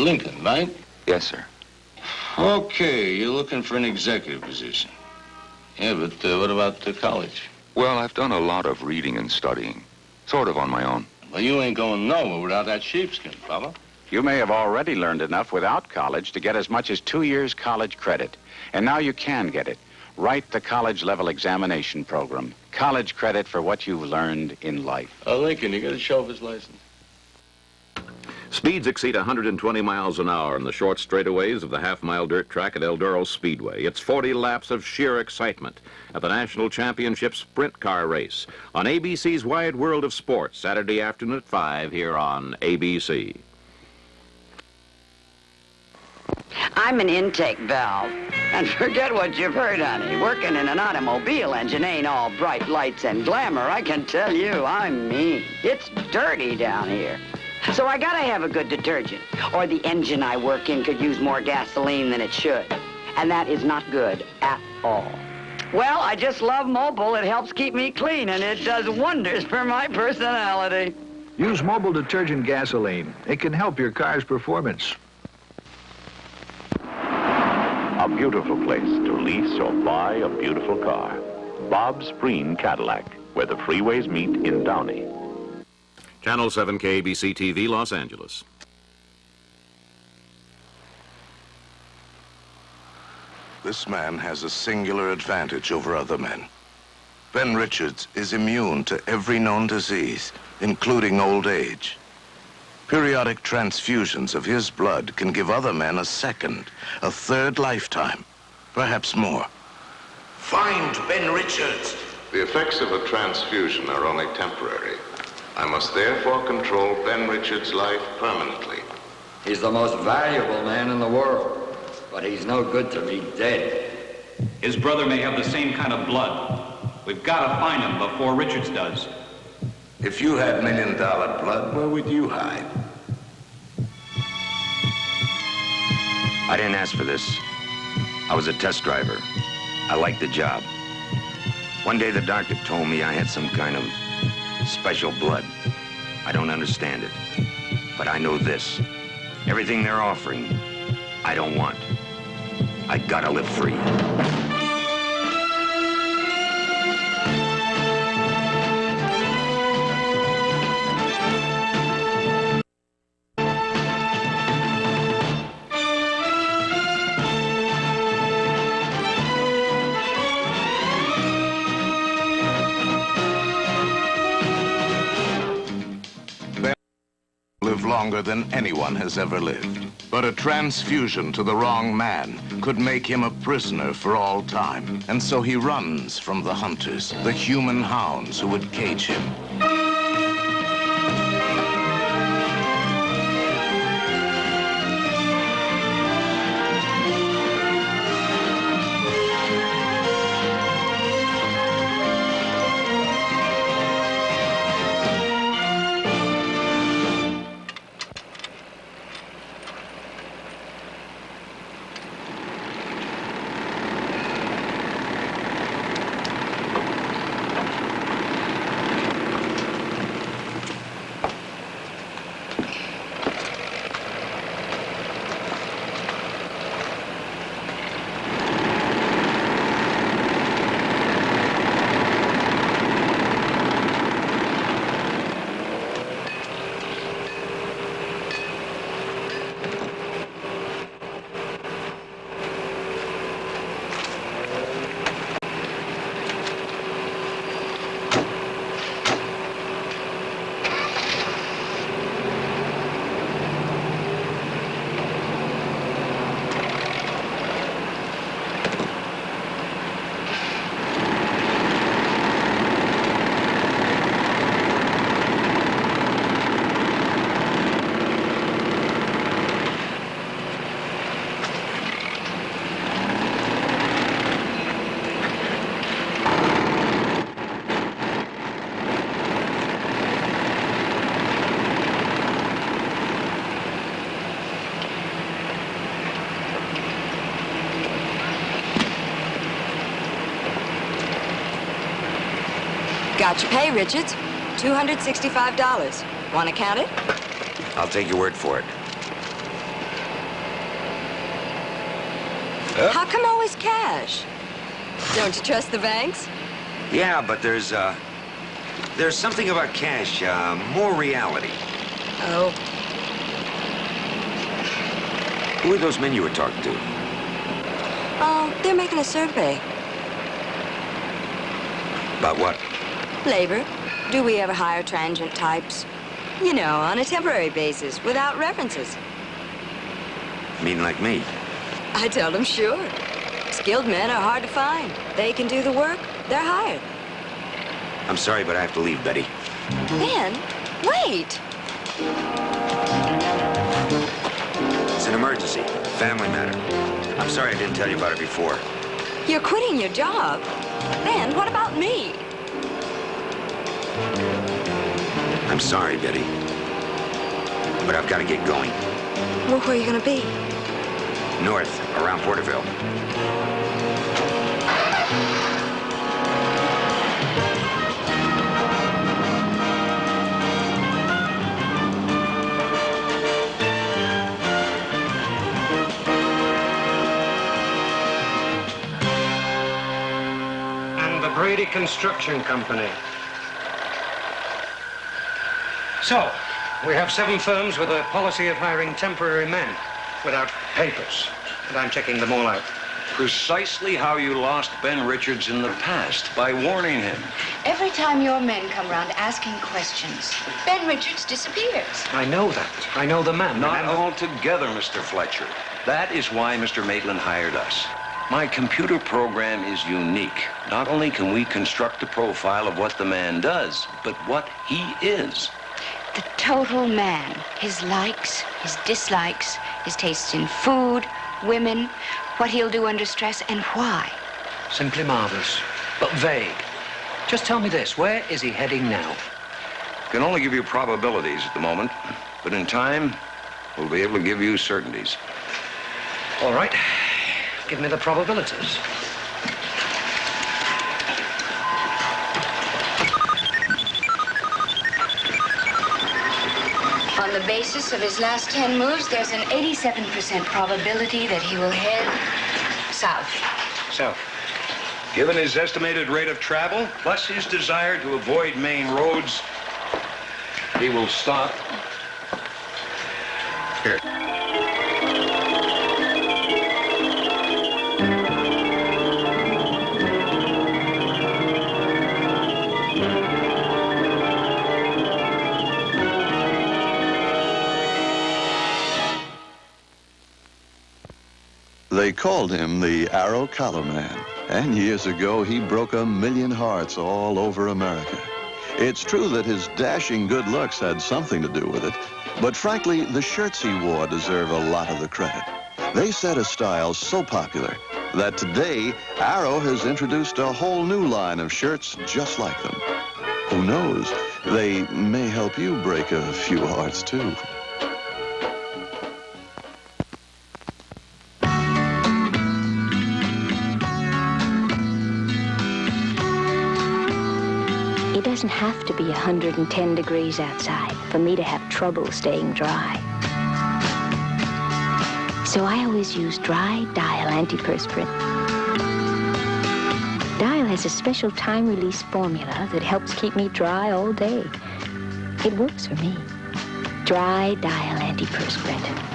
Lincoln, right? Yes, sir. Okay, you're looking for an executive position. Yeah, but what about the college? Well, I've done a lot of reading and studying. Sort of on my own. Well, you ain't going nowhere without that sheepskin, fella. You may have already learned enough without college to get as much as 2 years college credit. And now you can get it. Write the college-level examination program. College credit for what you've learned in life. Lincoln, you got to show off his license. Speeds exceed 120 miles an hour in the short straightaways of the half-mile dirt track at El Dorado Speedway. It's 40 laps of sheer excitement at the National Championship Sprint Car Race on ABC's Wide World of Sports, Saturday afternoon at 5 here on ABC. I'm an intake valve. And forget what you've heard, honey. Working in an automobile engine ain't all bright lights and glamour. I can tell you, I'm mean. It's dirty down here. So I gotta have a good detergent, or the engine I work in could use more gasoline than it should. And that is not good at all. Well, I just love Mobile. It helps keep me clean, and it does wonders for my personality. Use Mobile detergent gasoline. It can help your car's performance. A beautiful place to lease or buy a beautiful car. Bob Spreen Cadillac, where the freeways meet in Downey. Channel 7 KABC-TV, Los Angeles. This man has a singular advantage over other men. Ben Richards is immune to every known disease, including old age. Periodic transfusions of his blood can give other men a second, a third lifetime, perhaps more. Find Ben Richards. The effects of a transfusion are only temporary. I must therefore control Ben Richards' life permanently. He's the most valuable man in the world, but he's no good to me dead. His brother may have the same kind of blood. We've got to find him before Richards does. If you had $1 million blood, where would you hide? I didn't ask for this. I was a test driver. I liked the job. One day the doctor told me I had some kind of special blood. I don't understand it. But I know this. Everything they're offering, I don't want. I gotta live free. Longer than anyone has ever lived. But a transfusion to the wrong man could make him a prisoner for all time. And so he runs from the hunters, the human hounds who would cage him. Got your pay, Richards. $265. Want to count it? I'll take your word for it. How come always cash? Don't you trust the banks? Yeah, but there's something about cash, more reality. Oh. Who are those men you were talking to? Oh, they're making a survey. About what? Labor. Do we ever hire transient types? You know, on a temporary basis, without references. Mean like me? I tell them, sure. Skilled men are hard to find. They can do the work, they're hired. I'm sorry, but I have to leave, Betty. Ben, wait. It's an emergency. Family matter. I'm sorry I didn't tell you about it before. You're quitting your job. Ben, what about me? I'm sorry, Betty. But I've got to get going. Well, where are you going to be? North, around Porterville. And the Brady Construction Company. So, we have 7 firms with a policy of hiring temporary men without papers. And I'm checking them all out. Precisely how you lost Ben Richards in the past, by warning him. Every time your men come around asking questions, Ben Richards disappears. I know that. I know the man. Not altogether, Mr. Fletcher. That is why Mr. Maitland hired us. My computer program is unique. Not only can we construct a profile of what the man does, but what he is. The total man. His likes, his dislikes, his tastes in food, women, what he'll do under stress, and why. Simply marvelous, but vague. Just tell me this, where is he heading now? Can only give you probabilities at the moment, but in time, we'll be able to give you certainties. All right, give me the probabilities. On the basis of his last 10 moves, there's an 87% probability that he will head south. South. Given his estimated rate of travel, plus his desire to avoid main roads, he will stop here. They called him the Arrow Collar Man, and years ago he broke 1,000,000 hearts all over America. It's true that his dashing good looks had something to do with it, but frankly, the shirts he wore deserve a lot of the credit. They set a style so popular that today, Arrow has introduced a whole new line of shirts just like them. Who knows, they may help you break a few hearts too. It doesn't have to be 110 degrees outside for me to have trouble staying dry. So I always use dry Dial antiperspirant. Dial has a special time-release formula that helps keep me dry all day. It works for me. Dry Dial antiperspirant.